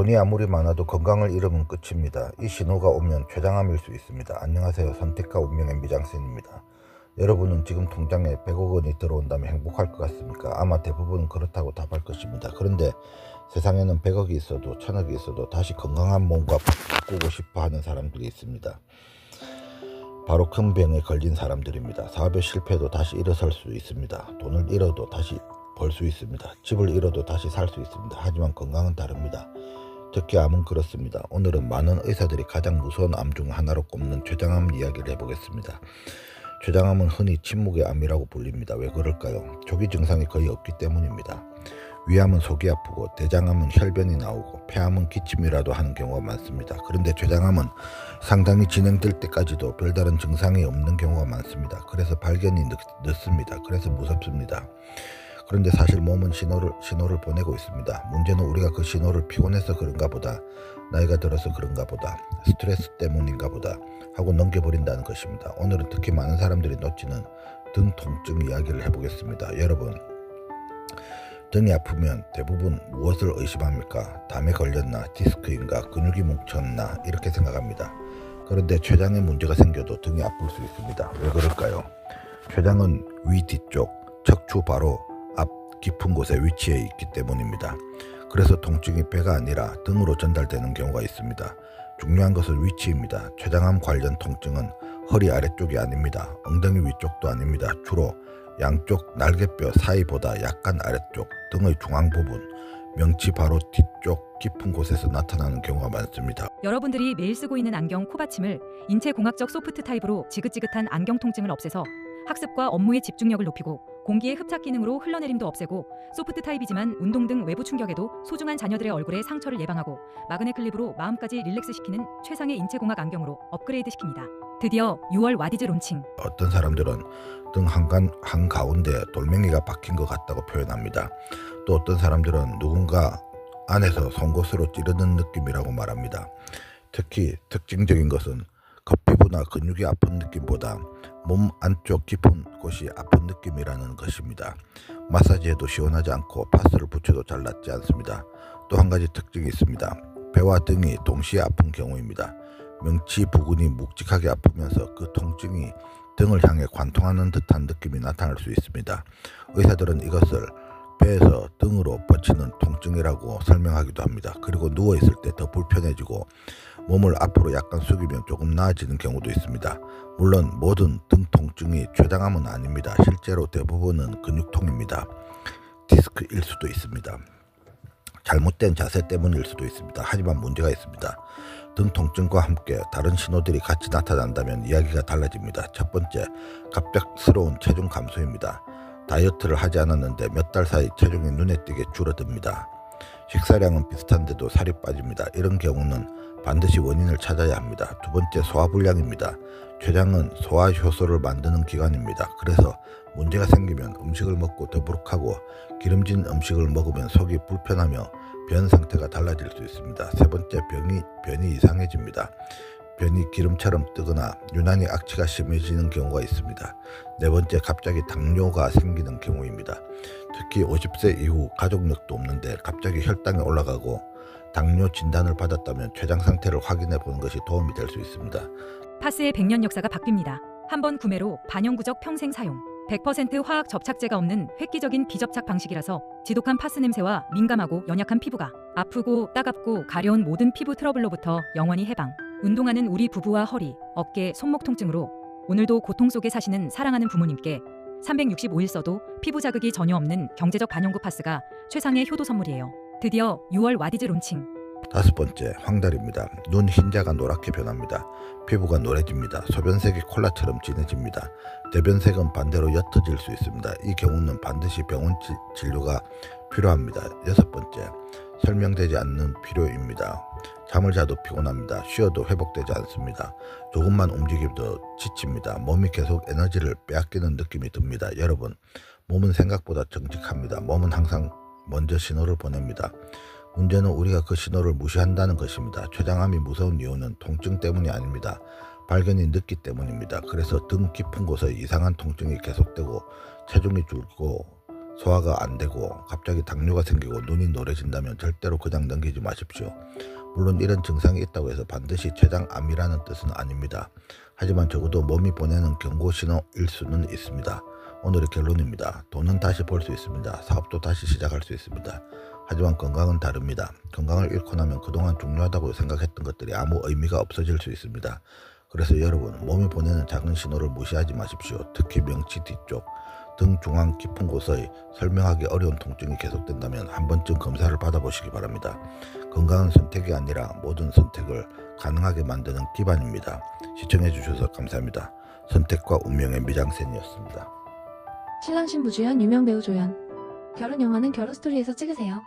돈이 아무리 많아도 건강을 잃으면 끝입니다. 이 신호가 오면 췌장암일 수 있습니다. 안녕하세요. 선택과 운명의 미장센입니다. 여러분은 지금 통장에 100억 원이 들어온다면 행복할 것 같습니까? 아마 대부분은 그렇다고 답할 것입니다. 그런데 세상에는 100억이 있어도 1000억이 있어도 다시 건강한 몸과 바꾸고 싶어 하는 사람들이 있습니다. 바로 큰 병에 걸린 사람들입니다. 사업에 실패해도 다시 일어설 수 있습니다. 돈을 잃어도 다시 벌 수 있습니다. 집을 잃어도 다시 살 수 있습니다. 하지만 건강은 다릅니다. 특히 암은 그렇습니다. 오늘은 많은 의사들이 가장 무서운 암 중 하나로 꼽는 췌장암 이야기를 해보겠습니다. 췌장암은 흔히 침묵의 암이라고 불립니다. 왜 그럴까요? 조기 증상이 거의 없기 때문입니다. 위암은 속이 아프고 대장암은 혈변이 나오고 폐암은 기침이라도 하는 경우가 많습니다. 그런데 췌장암은 상당히 진행될 때까지도 별다른 증상이 없는 경우가 많습니다. 그래서 발견이 늦습니다. 그래서 무섭습니다. 그런데 사실 몸은 신호를 보내고 있습니다. 문제는 우리가 그 신호를 피곤해서 그런가 보다, 나이가 들어서 그런가 보다, 스트레스 때문인가 보다 하고 넘겨버린다는 것입니다. 오늘은 특히 많은 사람들이 놓치는 등 통증 이야기를 해보겠습니다. 여러분, 등이 아프면 대부분 무엇을 의심합니까? 담에 걸렸나, 디스크인가, 근육이 뭉쳤나 이렇게 생각합니다. 그런데 췌장에 문제가 생겨도 등이 아플 수 있습니다. 왜 그럴까요? 췌장은 위 뒤쪽, 척추 바로 앞 깊은 곳에 위치해 있기 때문입니다. 그래서 통증이 배가 아니라 등으로 전달되는 경우가 있습니다. 중요한 것은 위치입니다. 췌장암 관련 통증은 허리 아래쪽이 아닙니다. 엉덩이 위쪽도 아닙니다. 주로 양쪽 날개뼈 사이보다 약간 아래쪽, 등의 중앙 부분, 명치 바로 뒤쪽 깊은 곳에서 나타나는 경우가 많습니다. 여러분들이 매일 쓰고 있는 안경 코받침을 인체공학적 소프트 타입으로 지긋지긋한 안경 통증을 없애서 학습과 업무의 집중력을 높이고 공기의 흡착 기능으로 흘러내림도 없애고 소프트 타입이지만 운동 등 외부 충격에도 소중한 자녀들의 얼굴에 상처를 예방하고 마그넷 클립으로 마음까지 릴렉스시키는 최상의 인체공학 안경으로 업그레이드 시킵니다. 드디어 6월 와디즈 론칭. 어떤 사람들은 등 한가운데 돌멩이가 박힌 것 같다고 표현합니다. 또 어떤 사람들은 누군가 안에서 송곳으로 찌르는 느낌이라고 말합니다. 특히 특징적인 것은 겉피부나 근육이 아픈 느낌보다 몸 안쪽 깊은 곳이 아픈 느낌이라는 것입니다. 마사지해도 시원하지 않고 파스를 붙여도 잘 낫지 않습니다. 또 한 가지 특징이 있습니다. 배와 등이 동시에 아픈 경우입니다. 명치 부근이 묵직하게 아프면서 그 통증이 등을 향해 관통하는 듯한 느낌이 나타날 수 있습니다. 의사들은 이것을 배에서 등으로 뻗치는 통증이라고 설명하기도 합니다. 그리고 누워있을 때 더 불편해지고 몸을 앞으로 약간 숙이면 조금 나아지는 경우도 있습니다. 물론 모든 등 통증이 췌장암은 아닙니다. 실제로 대부분은 근육통입니다. 디스크일 수도 있습니다. 잘못된 자세 때문일 수도 있습니다. 하지만 문제가 있습니다. 등 통증과 함께 다른 신호들이 같이 나타난다면 이야기가 달라집니다. 첫 번째, 갑작스러운 체중 감소입니다. 다이어트를 하지 않았는데 몇 달 사이 체중이 눈에 띄게 줄어듭니다. 식사량은 비슷한데도 살이 빠집니다. 이런 경우는 반드시 원인을 찾아야 합니다. 두 번째, 소화불량입니다. 췌장은 소화 효소를 만드는 기관입니다. 그래서 문제가 생기면 음식을 먹고 더부룩하고 기름진 음식을 먹으면 속이 불편하며 변 상태가 달라질 수 있습니다. 세 번째, 변이 이상해집니다. 변이 기름처럼 뜨거나 유난히 악취가 심해지는 경우가 있습니다. 네 번째, 갑자기 당뇨가 생기는 경우입니다. 특히 50세 이후 가족력도 없는데 갑자기 혈당이 올라가고 당뇨 진단을 받았다면 췌장 상태를 확인해 보는 것이 도움이 될 수 있습니다. 파스의 100년 역사가 바뀝니다. 한 번 구매로 반영구적 평생 사용. 100% 화학 접착제가 없는 획기적인 비접착 방식이라서 지독한 파스 냄새와 민감하고 연약한 피부가 아프고 따갑고 가려운 모든 피부 트러블로부터 영원히 해방. 운동하는 우리 부부와 허리, 어깨, 손목 통증으로 오늘도 고통 속에 사시는 사랑하는 부모님께 365일 써도 피부 자극이 전혀 없는 경제적 반영구 파스가 최상의 효도 선물이에요. 드디어 6월 와디즈 론칭. 다섯 번째, 황달입니다. 눈 흰자가 노랗게 변합니다. 피부가 노래집니다. 소변색이 콜라처럼 진해집니다. 대변색은 반대로 옅어질 수 있습니다. 이 경우는 반드시 병원 진료가 필요합니다. 여섯 번째, 설명되지 않는 피로입니다. 잠을 자도 피곤합니다. 쉬어도 회복되지 않습니다. 조금만 움직여도 지칩니다. 몸이 계속 에너지를 빼앗기는 느낌이 듭니다. 여러분, 몸은 생각보다 정직합니다. 몸은 항상 먼저 신호를 보냅니다. 문제는 우리가 그 신호를 무시한다는 것입니다. 췌장암이 무서운 이유는 통증 때문이 아닙니다. 발견이 늦기 때문입니다. 그래서 등 깊은 곳에 이상한 통증이 계속되고 체중이 줄고 소화가 안 되고 갑자기 당뇨가 생기고 눈이 노래진다면 절대로 그냥 넘기지 마십시오. 물론 이런 증상이 있다고 해서 반드시 췌장암이라는 뜻은 아닙니다. 하지만 적어도 몸이 보내는 경고 신호일 수는 있습니다. 오늘의 결론입니다. 돈은 다시 벌 수 있습니다. 사업도 다시 시작할 수 있습니다. 하지만 건강은 다릅니다. 건강을 잃고 나면 그동안 중요하다고 생각했던 것들이 아무 의미가 없어질 수 있습니다. 그래서 여러분, 몸이 보내는 작은 신호를 무시하지 마십시오. 특히 명치 뒤쪽, 등 중앙 깊은 곳의 설명하기 어려운 통증이 계속된다면 한 번쯤 검사를 받아보시기 바랍니다. 건강은 선택이 아니라 모든 선택을 가능하게 만드는 기반입니다. 시청해주셔서 감사합니다. 선택과 운명의 미장센이었습니다. 신랑 신부 주연, 유명 배우 조연. 결혼 영화는 결혼 스토리에서 찍으세요.